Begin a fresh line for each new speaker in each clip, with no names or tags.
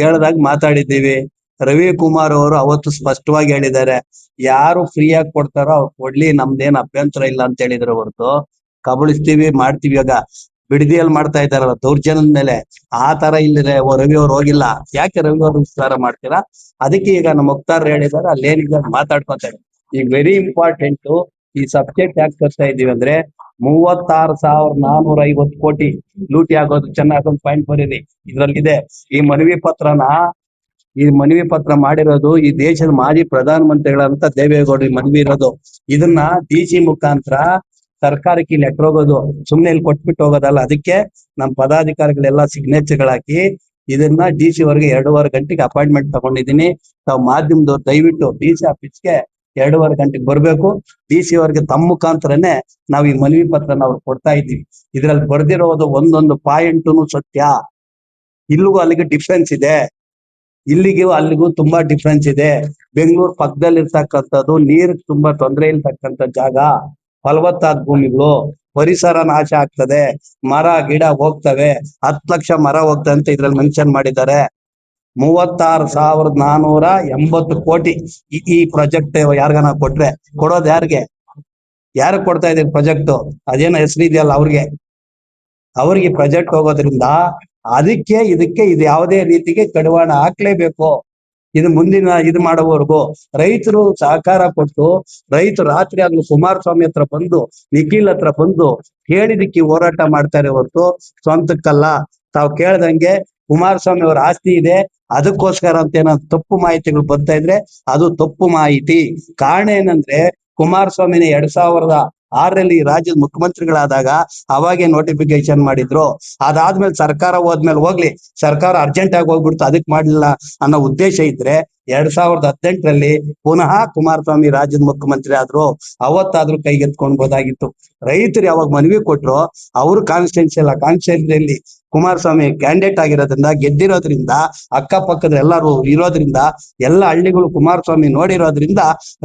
ಹೇಳ್ದಾಗ ಮಾತಾಡಿದ್ದೀವಿ. ರವಿಕುಮಾರ್ ಅವರು ಅವತ್ತು ಸ್ಪಷ್ಟವಾಗಿ ಹೇಳಿದ್ದಾರೆ, ಯಾರು ಫ್ರೀಯಾಗಿ ಕೊಡ್ತಾರೋ ಅವ್ರು ಕೊಡ್ಲಿ, ನಮ್ದೇನ್ ಅಭ್ಯಂತರ ಇಲ್ಲ ಅಂತ ಹೇಳಿದ್ರು ಹೊರತು ಕಬಳಿಸ್ತೀವಿ ಮಾಡ್ತೀವಿ. ಇವಾಗ ಬಿಡದಿಯಲ್ಲಿ ಮಾಡ್ತಾ ಇದ್ದಾರಲ್ಲ ದೌರ್ಜನ್ಯದ ಮೇಲೆ, ಆ ತರ ಇಲ್ಲಿ ರವಿ ಅವ್ರು ಹೋಗಿಲ್ಲ. ಯಾಕೆ ರವಿ ಅವ್ರು ವಿಸ್ತಾರ ಮಾಡ್ತೀರಾ? ಅದಕ್ಕೆ ಈಗ ನಮ್ಮ ಮುಕ್ತಾರ್ ಹೇಳಿದಾರೆ, ಅಲ್ಲೇನಿದೆ ಮಾತಾಡ್ಕೊತಾರೆ. ಈಗ ವೆರಿ ಇಂಪಾರ್ಟೆಂಟ್ ಈ ಸಬ್ಜೆಕ್ಟ್ ಯಾಕೆ ತರ್ತಾ ಇದೀವಿ ಅಂದ್ರೆ, 36,450 ಕೋಟಿ ಲೂಟಿ ಆಗೋದು. ಚೆನ್ನಾಗಿ ಪಾಯಿಂಟ್ ಬರೀರಿ, ಇದ್ರಲ್ಲಿದೆ. ಈ ಮನವಿ ಪತ್ರ ಮಾಡಿರೋದು ಈ ದೇಶದ ಮಾಜಿ ಪ್ರಧಾನ ಮಂತ್ರಿಗಳಂತ ದೇವೇಗೌಡ ಮನವಿ ಇರೋದು. ಇದನ್ನ ಡಿಸಿ ಮುಖಾಂತರ ಸರ್ಕಾರಕ್ಕೆ ಇಲ್ಲಿ ಲೆಟರ್ ಹೋಗೋದು, ಸುಮ್ನೆ ಇಲ್ಲಿ ಕೊಟ್ಬಿಟ್ಟು ಹೋಗೋದಲ್ಲ. ಅದಕ್ಕೆ ನಮ್ಮ ಪದಾಧಿಕಾರಿಗಳೆಲ್ಲ ಸಿಗ್ನೇಚರ್ ಹಾಕಿ ಇದನ್ನ ಡಿಸಿ ಅವರಿಗೆ 2.5 ಗಂಟೆಗೆ ಅಪಾಯಿಂಟ್ಮೆಂಟ್ ತಗೊಂಡಿದ್ದೀನಿ. ತಾವು ಮಾಧ್ಯಮದವ್ರು ದಯವಿಟ್ಟು ಡಿಸಿ ಆಫೀಸ್ಗೆ 2.5 ಗಂಟೆಗೆ ಬರ್ಬೇಕು. ಡಿಸಿ ಅವರಿಗೆ ತಮ್ಮ ಮುಖಾಂತರನೇ ನಾವು ಈ ಮನವಿ ಪತ್ರ ನಾವು ಕೊಡ್ತಾ ಇದ್ದೀವಿ. ಇದ್ರಲ್ಲಿ ಬರ್ದಿರೋದು ಒಂದೊಂದು ಪಾಯಿಂಟ್ನು ಸತ್ಯ. ಇಲ್ಲಿಗೂ ಅಲ್ಲಿಗೆ ಡಿಫ್ರೆನ್ಸ್ ಇದೆ, ಇಲ್ಲಿಗೂ ಅಲ್ಲಿಗೂ ತುಂಬಾ ಡಿಫ್ರೆನ್ಸ್ ಇದೆ. ಬೆಂಗಳೂರು ಪಕ್ಕದಲ್ಲಿ ಇರ್ತಕ್ಕಂಥದ್ದು ನೀರ್ ತುಂಬಾ ತೊಂದರೆ ಇರ್ತಕ್ಕಂಥ ಜಾಗ, ಫಲವತ್ತಾದ ಭೂಮಿಗಳು, ಪರಿಸರ ನಾಶ ಆಗ್ತದೆ, ಮರ ಗಿಡ ಹೋಗ್ತವೆ, 10 ಲಕ್ಷ ಮರ ಹೋಗ್ತವೆ ಅಂತ ಇದ್ರಲ್ಲಿ ಮೆನ್ಷನ್ ಮಾಡಿದ್ದಾರೆ. 36,480 ಕೋಟಿ ಈ ಪ್ರಾಜೆಕ್ಟ್ ಯಾರಿಗಾನ ಕೊಟ್ರೆ ಕೊಡೋದು ಯಾರಿಗೆ ಕೊಡ್ತಾ ಇದೀವಿ ಪ್ರಾಜೆಕ್ಟ್? ಅದೇನೋ ಹೆಸರು ಇದೆಯಲ್ಲ ಅವ್ರಿಗೆ ಪ್ರಾಜೆಕ್ಟ್ ಹೋಗೋದ್ರಿಂದ ಅದಕ್ಕೆ ಇದಕ್ಕೆ ಇದು ಯಾವುದೇ ರೀತಿಗೆ ಕಡಿವಾಣ ಹಾಕ್ಲೇಬೇಕು. ಇದು ಮುಂದಿನ ಇದು ಮಾಡೋವರೆಗೂ ರೈತರು ಸಹಕಾರ ಕೊಟ್ಟು, ರೈತರು ರಾತ್ರಿ ಆಗ್ಲೂ ಕುಮಾರಸ್ವಾಮಿ ಹತ್ರ ಬಂದು, ನಿಖಿಲ್ ಹತ್ರ ಬಂದು ಹೇಳಿದಕ್ಕೆ ಹೋರಾಟ ಮಾಡ್ತಾರೆ ಹೊರತು ಸ್ವಂತಕ್ಕಲ್ಲ. ತಾವು ಕೇಳ್ದಂಗೆ ಕುಮಾರಸ್ವಾಮಿ ಅವರ ಆಸ್ತಿ ಇದೆ, ಅದಕ್ಕೋಸ್ಕರ ಅಂತ ಏನೋ ತಪ್ಪು ಮಾಹಿತಿಗಳು ಬರ್ತಾ ಇದ್ರೆ ಅದು ತಪ್ಪು ಮಾಹಿತಿ. ಕಾರಣ ಏನಂದ್ರೆ, ಕುಮಾರಸ್ವಾಮಿನ 2006ರಲ್ಲಿ ರಾಜ್ಯದ ಮುಖ್ಯಮಂತ್ರಿಗಳಾದಾಗ ಅವಾಗೆ ನೋಟಿಫಿಕೇಶನ್ ಮಾಡಿದ್ರು. ಅದಾದ್ಮೇಲೆ ಸರ್ಕಾರ ಹೋದ್ಮೇಲೆ ಹೋಗ್ಲಿ, ಸರ್ಕಾರ ಅರ್ಜೆಂಟ್ ಆಗಿ ಹೋಗ್ಬಿಡ್ತು, ಅದಕ್ಕೆ ಮಾಡ್ಲಿಲ್ಲ ಅನ್ನೋ ಉದ್ದೇಶ ಇದ್ರೆ 2018ರಲ್ಲಿ ಪುನಃ ಕುಮಾರಸ್ವಾಮಿ ರಾಜ್ಯದ ಮುಖ್ಯಮಂತ್ರಿ ಆದ್ರು. ಅವತ್ತಾದ್ರೂ ಕೈಗೆತ್ಕೊಳ್ಬೋದಾಗಿತ್ತು. ರೈತರು ಯಾವಾಗ ಮನವಿ ಕೊಟ್ರು, ಅವರು ಕಾನ್ಸ್ಟಿಟ್ಯೂನ್ಸಿಯಲ್ಲಿ ಕುಮಾರಸ್ವಾಮಿ ಕ್ಯಾಂಡಿಡೇಟ್ ಆಗಿರೋದ್ರಿಂದ, ಗೆದ್ದಿರೋದ್ರಿಂದ, ಅಕ್ಕಪಕ್ಕದ ಎಲ್ಲರೂ ಇರೋದ್ರಿಂದ, ಎಲ್ಲ ಹಳ್ಳಿಗಳು ಕುಮಾರಸ್ವಾಮಿ ನೋಡಿರೋದ್ರಿಂದ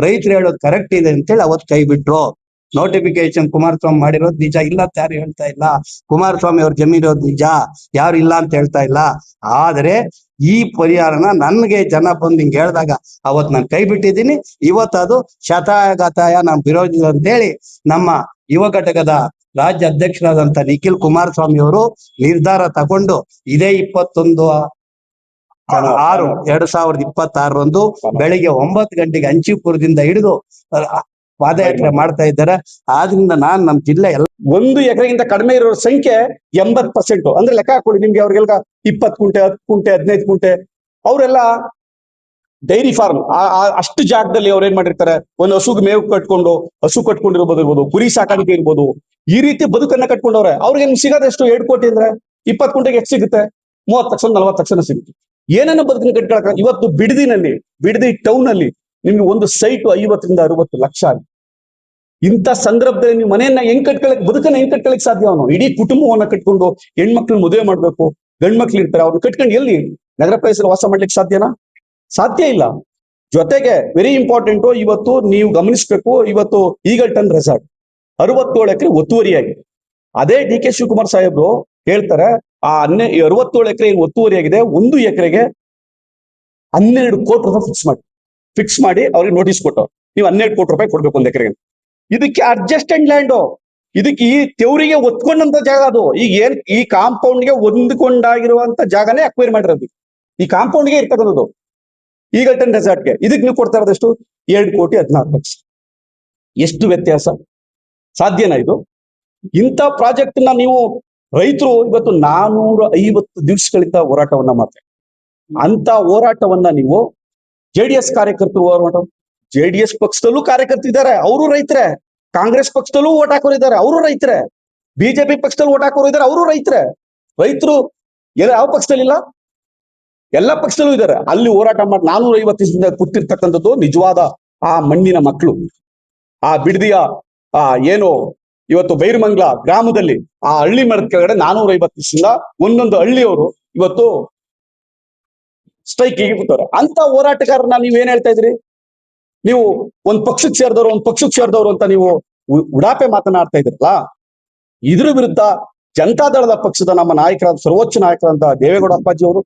ರೈತರು ಹೇಳೋದು ಕರೆಕ್ಟ್ ಇದೆ ಅಂತೇಳಿ ಅವತ್ತು ಕೈ ಬಿಟ್ರು. ನೋಟಿಫಿಕೇಶನ್ ಕುಮಾರಸ್ವಾಮಿ ಮಾಡಿರೋದು ನಿಜ ಇಲ್ಲ ಅಂತ ಯಾರು ಹೇಳ್ತಾ ಇಲ್ಲ. ಕುಮಾರಸ್ವಾಮಿ ಅವ್ರ ಜಮೀನಿರೋದು ನಿಜ, ಯಾರು ಇಲ್ಲ ಅಂತ ಹೇಳ್ತಾ ಇಲ್ಲ. ಆದ್ರೆ ಈ ಪರಿಹಾರನ ನನ್ಗೆ ಜನ ಬಂದು ಹಿಂಗ್ ಹೇಳ್ದಾಗ ಅವತ್ ನಾನು ಕೈ ಬಿಟ್ಟಿದ್ದೀನಿ. ಇವತ್ತದು ಶತಾಯಗತಾಯ ನಮ್ಮ ವಿರೋಧಿ ಅಂತೇಳಿ ನಮ್ಮ ಯುವ ಘಟಕದ ರಾಜ್ಯ ಅಧ್ಯಕ್ಷರಾದಂತ ನಿಖಿಲ್ ಕುಮಾರಸ್ವಾಮಿ ಅವರು ನಿರ್ಧಾರ ತಗೊಂಡು ಇದೇ 21/6/2026 ಬೆಳಿಗ್ಗೆ 9 ಗಂಟೆಗೆ ಅಂಚಿಪುರದಿಂದ ಹಿಡಿದು ಪಾದಯಾತ್ರೆ ಮಾಡ್ತಾ ಇದ್ದಾರೆ. ಆದ್ರಿಂದ ನಮ್ಮ ಜಿಲ್ಲೆ
1 ಎಕರೆಗಿಂತ ಕಡಿಮೆ ಇರೋ ಸಂಖ್ಯೆ 80%. ಅಂದ್ರೆ ಲೆಕ್ಕ ಹಾಕೊಳ್ಳಿ, ನಿಮ್ಗೆ ಅವ್ರಿಗೆಲ್ಲ 20 ಕುಂಟೆ 10 ಕುಂಟೆ 15 ಕುಂಟೆ ಅವರೆಲ್ಲ ಡೈರಿ ಫಾರ್ಮ್ ಅಷ್ಟು ಜಾಗದಲ್ಲಿ ಅವ್ರು ಏನ್ ಮಾಡಿರ್ತಾರೆ, ಒಂದು ಹಸುಗೆ ಮೇವು ಹಸು ಕಟ್ಕೊಂಡಿರ್ಬೋದು, ಕುರಿ ಸಾಕಾಣಿಕೆ ಇರ್ಬೋದು, ಈ ರೀತಿ ಬದುಕನ್ನ ಕಟ್ಕೊಂಡವ್ರೆ. ಅವ್ರಿಗೆ ಸಿಗೋದು ಎಷ್ಟು? 2 ಕೋಟಿ ಅಂದ್ರೆ 20 ಕುಂಟೆಗೆ ಎಷ್ಟು ಸಿಗುತ್ತೆ? 30 ಲಕ್ಷ 40 ಲಕ್ಷ ಸಿಗುತ್ತೆ. ಏನನ್ನ ಬದುಕನ್ನ ಕಟ್ಕೊಳಕ? ಇವತ್ತು ಬಿಡದಿ ಟೌನ್ ಅಲ್ಲಿ ನಿಮ್ಗೆ ಒಂದು ಸೈಟ್ 50 ರಿಂದ 60 ಲಕ್ಷ ಆಗಿದೆ. ಇಂಥ ಸಂದರ್ಭದಲ್ಲಿ ನೀವು ಮನೆಯನ್ನ ಬದುಕನ್ನ ಹೆಂಗ್ ಕಟ್ಕೊಳಕ್ ಸಾಧ್ಯ? ಅವನು ಇಡೀ ಕುಟುಂಬವನ್ನ ಕಟ್ಕೊಂಡು ಹೆಣ್ಮಕ್ಳು ಮದುವೆ ಮಾಡ್ಬೇಕು, ಗಂಡ್ ಮಕ್ಳು ಇರ್ತಾರೆ, ಅವ್ರನ್ನ ಕಟ್ಕೊಂಡು ಎಲ್ಲಿ ನಗರ ಪ್ರದೇಶದಲ್ಲಿ ವಾಸ ಮಾಡ್ಲಿಕ್ಕೆ ಸಾಧ್ಯನಾ? ಸಾಧ್ಯ ಇಲ್ಲ. ಜೊತೆಗೆ ವೆರಿ ಇಂಪಾರ್ಟೆಂಟ್, ಇವತ್ತು ನೀವು ಗಮನಿಸ್ಬೇಕು, ಇವತ್ತು ಈಗಲ್ಟನ್ ರೆಸಾರ್ಟ್ 67 ಎಕರೆ ಒತ್ತುವರಿಯಾಗಿದೆ. ಅದೇ ಡಿ ಕೆ ಶಿವಕುಮಾರ್ ಸಾಹೇಬ್ರು ಹೇಳ್ತಾರೆ, ಆ 67 ಎಕರೆ ಒತ್ತುವರಿಯಾಗಿದೆ, 1 ಎಕರೆಗೆ 12 ಕೋಟಿ ರೂಪಾಯಿ ಫಿಕ್ಸ್ ಮಾಡಿ ಅವ್ರಿಗೆ ನೋಟಿಸ್ ಕೊಟ್ಟವ್ರು. ನೀವು 12 ಕೋಟಿ ರೂಪಾಯಿ ಕೊಡ್ಬೇಕು 1 ಎಕರೆಗೆ. ಇದಕ್ಕೆ ಅಡ್ಜಸ್ಟೆಡ್ ಲ್ಯಾಂಡ್, ಇದಕ್ಕೆ ಈ ತೆವರಿಗೆ ಒತ್ಕೊಂಡಂತ ಜಾಗ ಅದು. ಈಗ ಈ ಕಾಂಪೌಂಡ್ಗೆ ಹೊಂದ್ಕೊಂಡಾಗಿರುವಂತ ಜಾಗನೇ ಅಕ್ವೈರ್ ಮಾಡಿರೋದು. ಈ ಕಾಂಪೌಂಡ್ಗೆ ಇರ್ತಕ್ಕಂಥದ್ದು ಈಗಲ್ಟನ್ ರೆಸಾರ್ಟ್ಗೆ. ಇದಕ್ಕೆ ನೀವು ಕೊಡ್ತಾ ಇರೋದೆಷ್ಟು? 2,14,00,000. ಎಷ್ಟು ವ್ಯತ್ಯಾಸ? ಸಾಧ್ಯನಾ ಇದು? ಇಂಥ ಪ್ರಾಜೆಕ್ಟ್ ನ ನೀವು ರೈತರು ಇವತ್ತು 450 ದಿವಸಗಳಿಂದ ಹೋರಾಟವನ್ನ ಮಾಡ್ತಾರೆ. ಅಂತ ಹೋರಾಟವನ್ನ ನೀವು JDS ಕಾರ್ಯಕರ್ತರು ಹೋರಾಟ, JDS ಪಕ್ಷದಲ್ಲೂ ಕಾರ್ಯಕರ್ತರು ಇದ್ದಾರೆ, ಅವರು ರೈತರೇ. ಕಾಂಗ್ರೆಸ್ ಪಕ್ಷದಲ್ಲೂ ಓಟ್ ಹಾಕೋರು ಇದ್ದಾರೆ, ಅವರು ರೈತರೇ. ಬಿಜೆಪಿ ಪಕ್ಷದಲ್ಲಿ ಓಟ್ ಹಾಕೋರು ಇದ್ದಾರೆ, ಅವರು ರೈತರೇ. ರೈತರು ಯಾವ ಪಕ್ಷದಲ್ಲಿಲ್ಲ? ಎಲ್ಲ ಪಕ್ಷದಲ್ಲೂ ಇದ್ದಾರೆ. ಅಲ್ಲಿ ಹೋರಾಟ ಮಾಡಿ 450 ದಿವಸದಿಂದ ಕೂತಿರ್ತಕ್ಕಂಥದ್ದು ನಿಜವಾದ ಆ ಮಣ್ಣಿನ ಮಕ್ಕಳು. ಆ ಬಿಡದಿಯ ಏನು ಇವತ್ತು ಬೈರಮಂಗ್ಲ ಗ್ರಾಮದಲ್ಲಿ ಆ ಹಳ್ಳಿ ಮರದ ಕೆಳಗಡೆ 450 ದಿವಸದಿಂದ ಒಂದೊಂದು ಹಳ್ಳಿಯವರು ಇವತ್ತು ಸ್ಟ್ರೈಕ್ ಕೂತಾರೆ. ಅಂತ ಹೋರಾಟಗಾರನ ನೀವೇನ್ ಹೇಳ್ತಾ ಇದ್ರಿ? ನೀವು ಒಂದ್ ಪಕ್ಷಕ್ಕೆ ಸೇರಿದವರು ಅಂತ ನೀವು ಉಡಾಪೆ ಮಾತನಾಡ್ತಾ ಇದ್ರಲ್ಲ. ಇದ್ರ ವಿರುದ್ಧ ಜನತಾದಳದ ಪಕ್ಷದ ನಮ್ಮ ನಾಯಕರಾದ ಸರ್ವೋಚ್ಚ ನಾಯಕರಾದ ದೇವೇಗೌಡ ಅಪ್ಪಾಜಿ ಅವರು,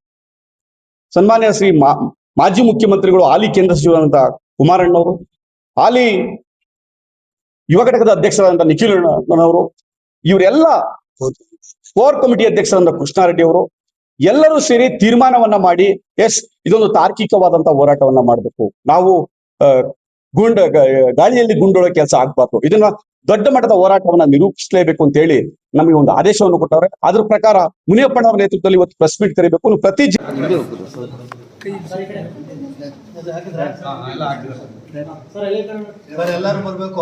ಸನ್ಮಾನ್ಯ ಶ್ರೀ ಮಾಜಿ ಮುಖ್ಯಮಂತ್ರಿಗಳು, ಹಾಲಿ ಕೇಂದ್ರ ಸಚಿವರಾದಂತಹ ಕುಮಾರಣ್ಣವರು, ಹಾಲಿ ಯುವ ಘಟಕದ ಅಧ್ಯಕ್ಷರಾದಂತಹ ನಿಖಿಲ್ ಅವರು, ಇವರೆಲ್ಲ ಕೋರ್ ಕಮಿಟಿ ಅಧ್ಯಕ್ಷರಾದ ಕೃಷ್ಣಾರೆಡ್ಡಿ ಅವರು ಎಲ್ಲರೂ ಸೇರಿ ತೀರ್ಮಾನವನ್ನ ಮಾಡಿ, ಇದೊಂದು ತಾರ್ಕಿಕವಾದಂತಹ ಹೋರಾಟವನ್ನ ಮಾಡಬೇಕು. ನಾವು ಗಾಳಿಯಲ್ಲಿ ಗುಂಡೊಳ ಕೆಲಸ ಆಗ್ಬಾರ್ದು, ಇದನ್ನ ದೊಡ್ಡ ಮಟ್ಟದ ಹೋರಾಟವನ್ನ ನಿರೂಪಿಸಲೇಬೇಕು ಅಂತ ಹೇಳಿ ನಮಗೆ ಒಂದು ಆದೇಶವನ್ನು ಕೊಟ್ಟವ್ರೆ. ಅದ್ರ ಪ್ರಕಾರ ಮುನಿಯಪ್ಪಣ್ಣವರ ನೇತೃತ್ವದಲ್ಲಿ ಇವತ್ತು ಪ್ರೆಸ್ ಮೀಟ್ ಕರಿಬೇಕು. ಪ್ರತಿ
ಎಲ್ಲರೂ ಬರ್ಬೇಕು.